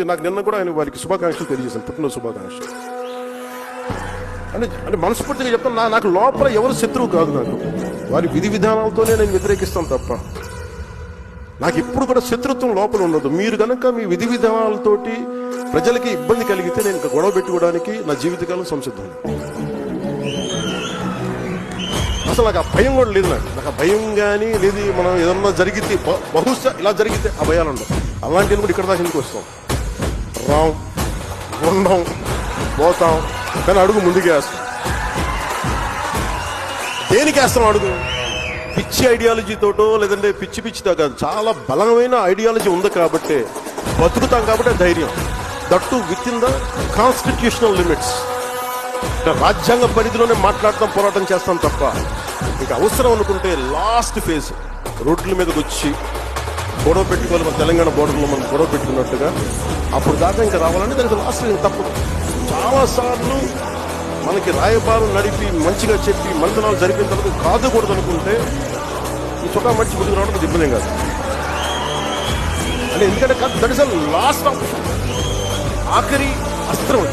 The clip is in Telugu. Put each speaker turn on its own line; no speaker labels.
నాకు నిన్న కూడా ఆయన వారికి శుభాకాంక్షలు తెలియజేశాను, పుట్టినరోజు శుభాకాంక్షలు. అంటే మనస్ఫూర్తిగా చెప్తాను, నాకు లోపల ఎవరు శత్రువు కాదు. నాకు వారి విధి విధానాలతోనే నేను వ్యతిరేకిస్తాను తప్ప నాకు ఎప్పుడు కూడా శత్రుత్వం లోపల ఉండదు. మీరు కనుక మీ విధి విధానాలతోటి ప్రజలకి ఇబ్బంది కలిగితే నేను ఇంకా గొడవ పెట్టుకోవడానికి నా జీవితకాలం సంసిద్ధం. అసలు నాకు ఆ భయం కూడా లేదు. నాకు ఆ భయం కానీ లేదు. మనం ఏదన్నా జరిగితే బహుశా ఇలా జరిగితే ఆ భయాలు ఉండవు. అలాంటివి కూడా ఇక్కడ దాకా ఎందుకు వస్తాం, రాం ఉండం పోతాం, కానీ అడుగు ముందుకు వేస్తాం. దేనికి వేస్తాం అడుగు? పిచ్చి ఐడియాలజీతోటో లేదంటే పిచ్చి పిచ్చితో కాదు, చాలా బలమైన ఐడియాలజీ ఉంది కాబట్టి బతుకుతాం. కాబట్టి ధైర్యం, that with in the constitutional limits. రాజ్యాంగ పరిధిలోనే మాట్లాడతాం, పోరాటం చేస్తాం తప్ప ఇక అవసరం అనుకుంటే లాస్ట్ ఫేజ్ రోడ్ల మీదకి వచ్చి గొడవ పెట్టుకోవాలి. మన తెలంగాణ బోర్డర్లో మనం గొడవ పెట్టుకున్నట్టుగా అప్పుడు దాకా ఇంకా రావాలంటే దానికి లాస్ట్ తప్పు. చాలాసార్లు మనకి రాయబారం నడిపి మంచిగా చెప్పి మంత్రాలు జరిపిన తర్వాత కాదుకూడదు అనుకుంటే ఈ చొక్కా మడిచి ముందుకు రావడం ఇబ్బంది కాదు. అంటే ఎందుకంటే దట్ ఇస్ లాస్ట్ ఆప్షన్, ఆఖరి అస్త్రం.